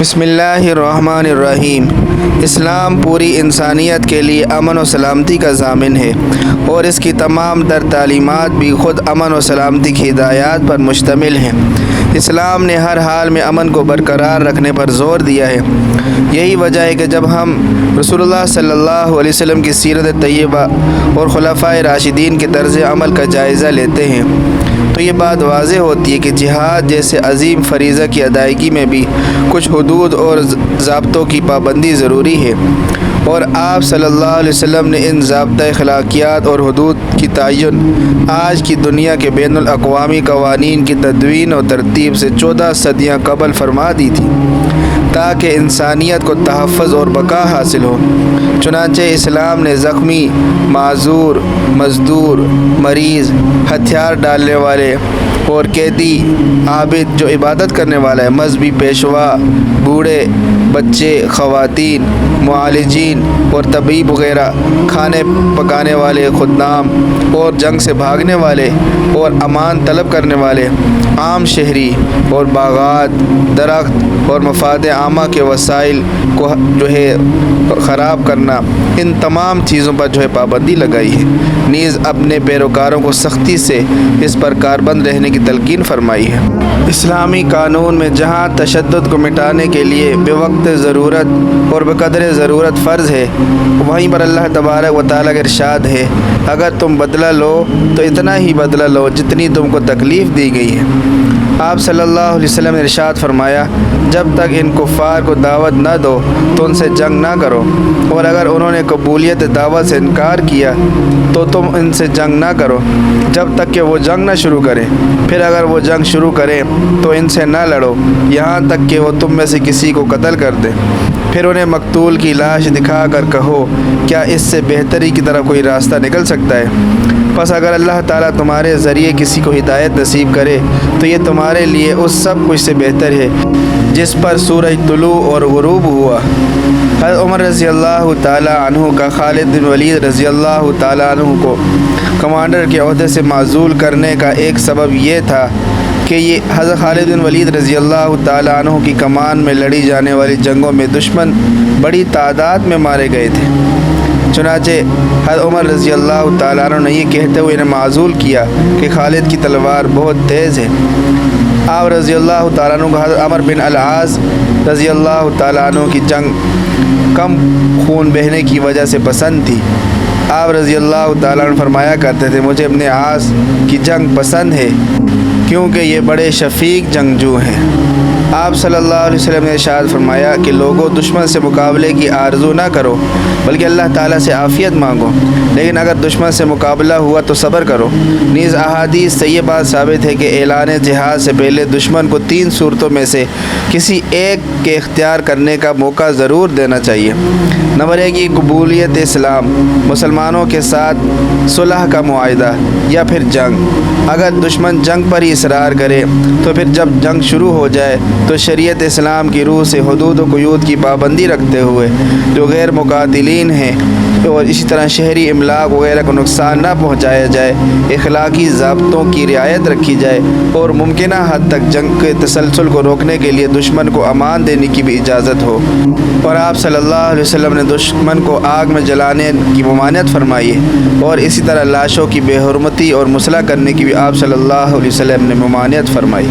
بسم اللہ الرحمن الرحیم۔ اسلام پوری انسانیت کے لیے امن و سلامتی کا ضامن ہے اور اس کی تمام تر تعلیمات بھی خود امن و سلامتی کی ہدایات پر مشتمل ہیں۔ اسلام نے ہر حال میں امن کو برقرار رکھنے پر زور دیا ہے۔ یہی وجہ ہے کہ جب ہم رسول اللہ صلی اللہ علیہ وسلم کی سیرت طیبہ اور خلفائے راشدین کے طرز عمل کا جائزہ لیتے ہیں تو یہ بات واضح ہوتی ہے کہ جہاد جیسے عظیم فریضہ کی ادائیگی میں بھی کچھ حدود اور ضابطوں کی پابندی ضروری ہے، اور آپ صلی اللہ علیہ وسلم نے ان ضابطۂ اخلاقیات اور حدود کی تعین آج کی دنیا کے بین الاقوامی قوانین کی تدوین و ترتیب سے 14 صدیاں قبل فرما دی تھی تاکہ انسانیت کو تحفظ اور بقا حاصل ہو۔ چنانچہ اسلام نے زخمی، معذور، مزدور، مریض، ہتھیار ڈالنے والے اور قیدی، عابد جو عبادت کرنے والا ہے، مذہبی پیشوا، بوڑھے، بچے، خواتین، معالجین اور طبیب وغیرہ، کھانے پکانے والے، خدام اور جنگ سے بھاگنے والے اور امان طلب کرنے والے، عام شہری اور باغات، درخت اور مفاد عامہ کے وسائل کو خراب کرنا، ان تمام چیزوں پر پابندی لگائی ہے۔ نیز اپنے پیروکاروں کو سختی سے اس پر کاربند رہنے کی تلقین فرمائی ہے۔ اسلامی قانون میں جہاں تشدد کو مٹانے کے لیے بے وقت ضرورت اور بقدر ضرورت فرض ہے، وہیں پر اللہ تبارک و تعالیٰ کا ارشاد ہے، اگر تم بدلہ لو تو اتنا ہی بدلہ لو جتنی تم کو تکلیف دی گئی ہے۔ آپ صلی اللہ علیہ وسلم نے ارشاد فرمایا، جب تک ان کفار کو دعوت نہ دو تو ان سے جنگ نہ کرو، اور اگر انہوں نے قبولیت دعوت سے انکار کیا تو تم ان سے جنگ نہ کرو جب تک کہ وہ جنگ نہ شروع کریں۔ پھر اگر وہ جنگ شروع کریں تو ان سے نہ لڑو یہاں تک کہ وہ تم میں سے کسی کو قتل کر دیں۔ پھر انہیں مقتول کی لاش دکھا کر کہو، کیا اس سے بہتری کی طرف کوئی راستہ نکل سکتا ہے؟ پس اگر اللہ تعالیٰ تمہارے ذریعے کسی کو ہدایت نصیب کرے تو یہ تمہارے لیے اس سب کچھ سے بہتر ہے جس پر سورج طلوع اور غروب ہوا۔ حضرت عمر رضی اللہ تعالیٰ عنہ کا خالد بن ولید رضی اللہ تعالیٰ عنہ کو کمانڈر کے عہدے سے معزول کرنے کا ایک سبب یہ تھا کہ یہ حضرت خالد بن ولید رضی اللہ تعالیٰ عنہ کی کمان میں لڑی جانے والی جنگوں میں دشمن بڑی تعداد میں مارے گئے تھے۔ چنانچہ حضرت عمر رضی اللہ تعالیٰ عنہ نے یہ کہتے ہوئے انہیں معزول کیا کہ خالد کی تلوار بہت تیز ہے۔ آپ رضی اللہ تعالیٰ عنہ کو حضرت عمر بن العاص رضی اللہ تعالیٰ عنہ کی جنگ کم خون بہنے کی وجہ سے پسند تھی۔ آپ رضی اللہ تعالیٰ عنہ فرمایا کرتے تھے، مجھے اپنے عاص کی جنگ پسند ہے کیونکہ یہ بڑے شفیق جنگجو ہیں۔ آپ صلی اللہ علیہ وسلم نے ارشاد فرمایا کہ لوگوں، دشمن سے مقابلے کی آرزو نہ کرو بلکہ اللہ تعالیٰ سے عافیت مانگو، لیکن اگر دشمن سے مقابلہ ہوا تو صبر کرو۔ نیز احادیث سے یہ بات ثابت ہے کہ اعلان جہاد سے پہلے دشمن کو 3 صورتوں میں سے کسی ایک کے اختیار کرنے کا موقع ضرور دینا چاہیے۔ نمبر 1، قبولیت اسلام، مسلمانوں کے ساتھ صلح کا معاہدہ یا پھر جنگ۔ اگر دشمن جنگ پر ہی اصرار کرے تو پھر جب جنگ شروع ہو جائے تو شریعت اسلام کی روح سے حدود و قیود کی پابندی رکھتے ہوئے جو غیر مقاتلین ہیں اور اسی طرح شہری املاک وغیرہ کو نقصان نہ پہنچایا جائے، اخلاقی ضابطوں کی رعایت رکھی جائے اور ممکنہ حد تک جنگ کے تسلسل کو روکنے کے لیے دشمن کو امان دینے کی بھی اجازت ہو۔ اور آپ صلی اللہ علیہ وسلم نے دشمن کو آگ میں جلانے کی ممانعت فرمائی ہے، اور اسی طرح لاشوں کی بے حرمتی اور مصلح کرنے کی بھی آپ صلی اللہ علیہ وسلم نے ممانعت فرمائی۔